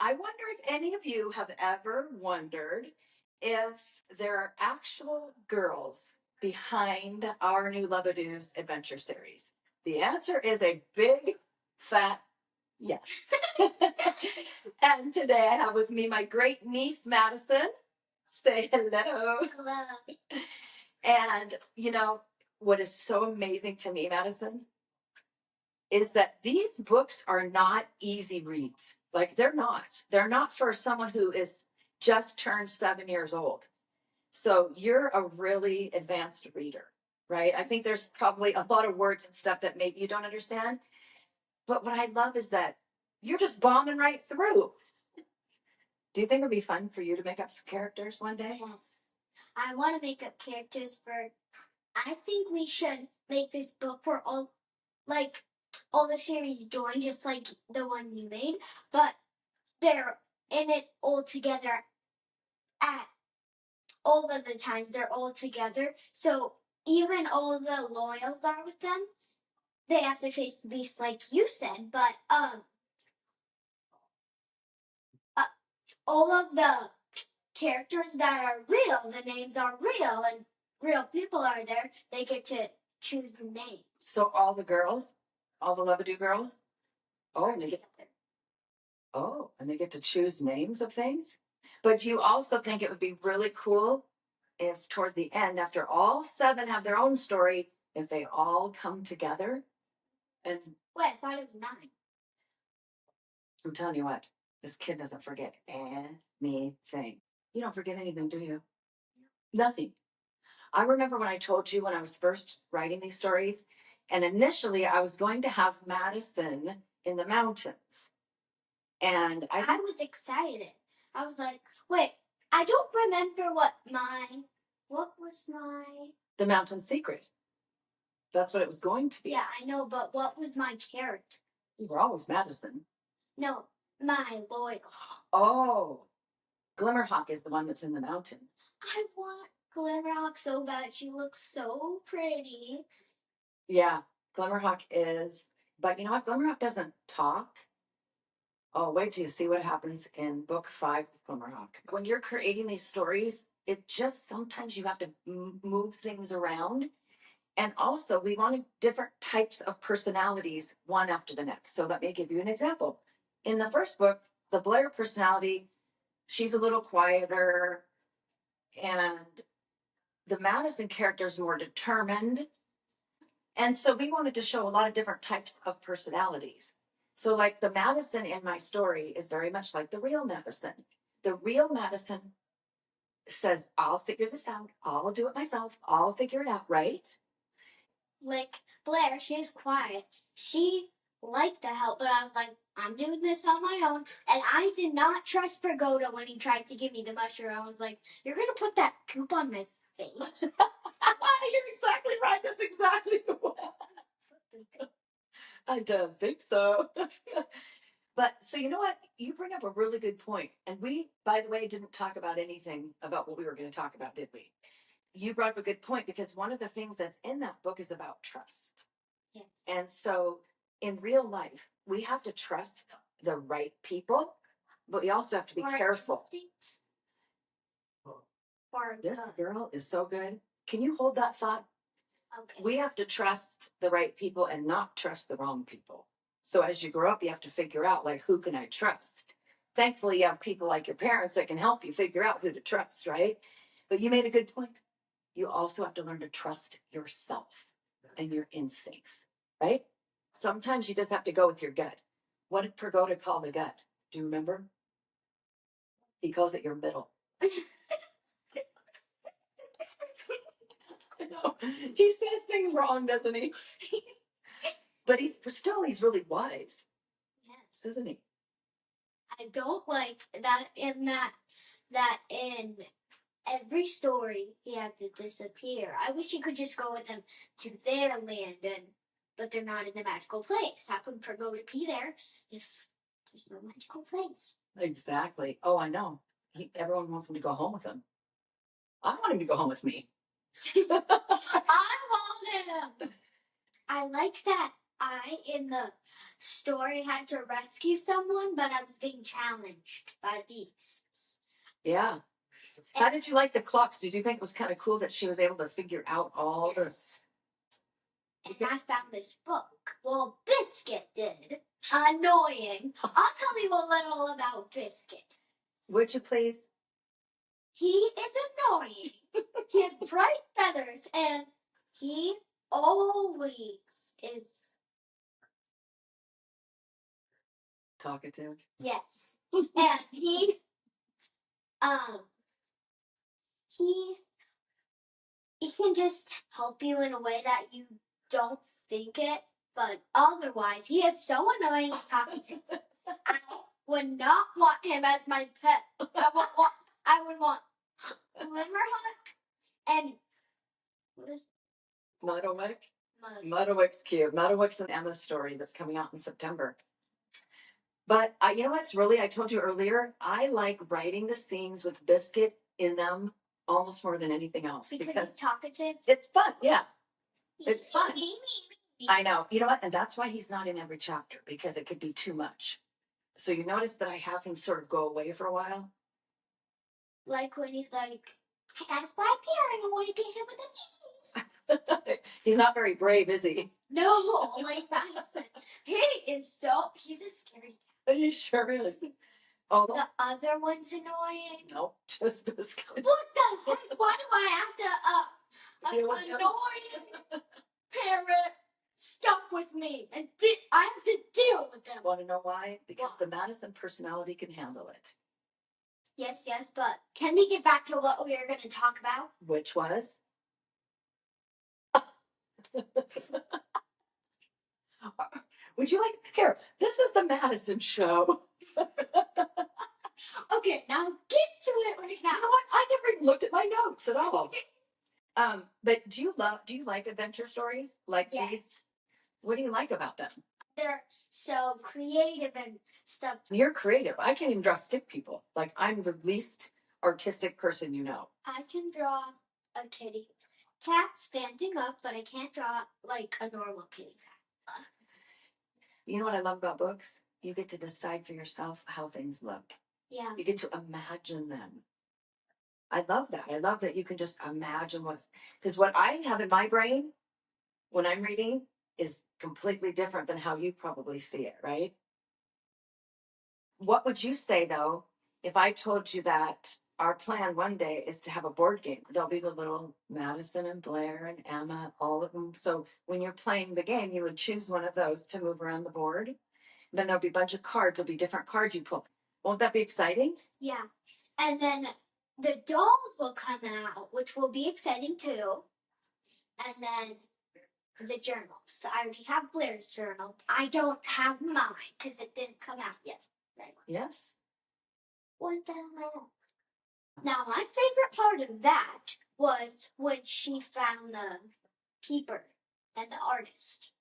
I wonder if any of you have ever wondered if there are actual girls behind our new Lubadoos adventure series. The answer is a big, fat yes. And today I have with me my great niece, Madison. Say hello. Hello. And what is so amazing to me, Madison, is that these books are not easy reads. Like they're not for someone who is just turned 7 years old. So you're a really advanced reader, right? I think there's probably a lot of words and stuff that maybe you don't understand. But what I love is that you're just bombing right through. Do you think it would be fun for you to make up some characters one day? Yes. I want to make up characters I think we should make this book where all the series join, just like the one you made, but they're in it all together at all of the times. They're all together. So even all of the loyals are with them. They have to face the beast like you said, but all of the characters that are real, the names are real, and real people are there. They get to choose the name. So all the girls, all the Levadoo girls, and they get to choose names of things. But you also think it would be really cool if toward the end, after all 7 have their own story, if they all come together and wait, I thought it was 9. I'm telling you what, this kid doesn't forget anything. You don't forget anything, do you? Nothing. I remember when I told you when I was first writing these stories, and initially I was going to have Madison in the mountains. And I was excited. I was like, wait, I don't remember what was the mountain secret. That's what it was going to be. Yeah, I know, but what was my character? You were always Madison. No, my loyal. Oh, Glimmerhawk is the one that's in the mountain. I want Glimmerhawk so bad. She looks so pretty. Yeah, Glimmerhawk is. But you know what? Glimmerhawk doesn't talk. Oh, wait till you see what happens in book 5 with Glimmerhawk. When you're creating these stories, it just sometimes you have to move things around. And also, we wanted different types of personalities, one after the next. So let me give you an example. In the first book, the Blair personality, she's a little quieter, and the Madison character is more determined. And so we wanted to show a lot of different types of personalities. So like the Madison in my story is very much like the real Madison. The real Madison says, I'll figure this out. I'll do it myself. I'll figure it out, right? Like Blair, she's quiet. She liked the help, but I was like, I'm doing this on my own. And I did not trust Pagoda when he tried to give me the mushroom. I was like, you're going to put that goop on my face. You're exactly right. That's exactly what. I don't think so. But so you know what? You bring up a really good point. And we, by the way, didn't talk about anything about what we were going to talk about, did we? You brought up a good point because one of the things that's in that book is about trust. Yes. And so in real life, we have to trust the right people, but we also have to be careful. This girl is so good. Can you hold that thought? Okay. We have to trust the right people and not trust the wrong people. So as you grow up, you have to figure out, like, who can I trust? Thankfully, you have people like your parents that can help you figure out who to trust, right? But you made a good point. You also have to learn to trust yourself and your instincts, right? Sometimes you just have to go with your gut. What did Pagoda call the gut? Do you remember? He calls it your middle. No, he says things wrong, doesn't he? But he's really wise. Yes, isn't he? I don't like that in every story he had to disappear. I wish he could just go with them to their land, but they're not in the magical place. How could Pagoda be there if there's no magical place? Exactly. Oh, I know. Everyone wants him to go home with him. I want him to go home with me. I want him. I like that. I, in the story, had to rescue someone, but I was being challenged by beasts. Yeah. How did you like the clocks? Did you think it was kind of cool that she was able to figure out all this? And I found this book. Well, Biscuit did. Annoying. I'll tell you a little about Biscuit. Would you please? He is annoying. He has bright feathers, and he always is Talkative. yes. And he can just help you in a way that you don't think it, but otherwise he is so annoying and talkative. I would not want him as my pet. I would want Glimmerhawk and what is Muddlewick? Muddlewick's cute. Muddlewick's an Emma story that's coming out in September. But you know what's really, I told you earlier, I like writing the scenes with Biscuit in them almost more than anything else. Because he's talkative? It's fun, yeah. It's fun. Me. I know. You know what? And that's why he's not in every chapter, because it could be too much. So you notice that I have him sort of go away for a while? Like when he's like, I got a flat beer and I want to get him with a piece. He's not very brave, is he? No, like Madison. He's a scary cat. He sure is. Oh, the other one's annoying. Nope, just Biscuit. What the heck? Why do I have to, annoying parrot stuck with me? And I have to deal with them. Want to know why? Because the Madison personality can handle it. Yes, but can we get back to what we were going to talk about? Which was? Would you like, here, this is the Madison show. Okay, now get to it right now. You know what? I never even looked at my notes at all. But do you like adventure stories like these? What do you like about them? They're so creative and stuff. You're creative. I can't even draw stick people. Like, I'm the least artistic person you know. I can draw a kitty cat standing up, but I can't draw like a normal kitty cat. You know what I love about books? You get to decide for yourself how things look. Yeah. You get to imagine them. I love that. I love that you can just imagine because what I have in my brain when I'm reading is completely different than how you probably see it, right? What would you say, though, if I told you that our plan one day is to have a board game? There'll be the little Madison and Blair and Emma, all of them. So when you're playing the game, you would choose one of those to move around the board. Then there'll be a bunch of cards. There'll be different cards you pull. Won't that be exciting? Yeah. And then the dolls will come out, which will be exciting too. And then the journal. So I already have Blair's journal. I don't have mine because it didn't come out yet. Right? Yes. What the hell? Now, my favorite part of that was when she found the keeper and the artist.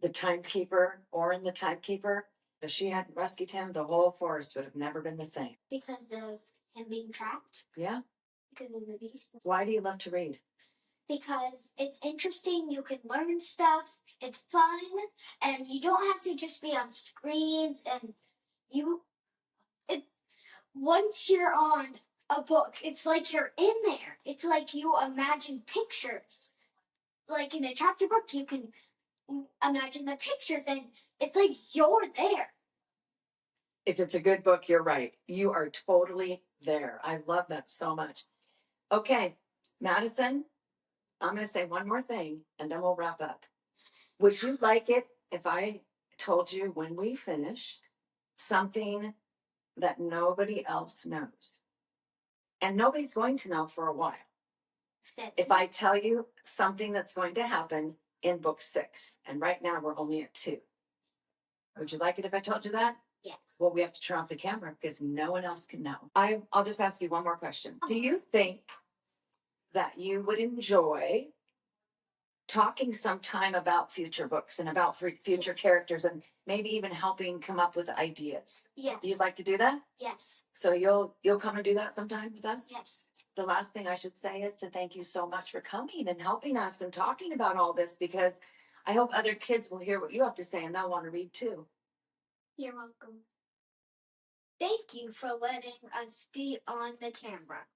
The timekeeper, Orin the timekeeper. If she hadn't rescued him, the whole forest would have never been the same. Because of him being trapped? Yeah. Because of the beast. Why do you love to read? Because it's interesting, you can learn stuff, it's fun, and you don't have to just be on screens, and once you're on a book, it's like you're in there. It's like you imagine pictures. Like in a chapter book, you can imagine the pictures, and it's like you're there. If it's a good book, you're right. You are totally there. I love that so much. Okay, Madison, I'm going to say one more thing, and then we'll wrap up. Would you like it if I told you when we finish something that nobody else knows? And nobody's going to know for a while. If I tell you something that's going to happen in book 6, and right now we're only at 2. Would you like it if I told you that? Yes. Well, we have to turn off the camera because no one else can know. I'll just ask you one more question. Do you think that you would enjoy talking sometime about future books and about future characters and maybe even helping come up with ideas? Yes. You'd like to do that? Yes. So you'll come and do that sometime with us? Yes. The last thing I should say is to thank you so much for coming and helping us and talking about all this, because I hope other kids will hear what you have to say and they'll want to read too. You're welcome. Thank you for letting us be on the camera.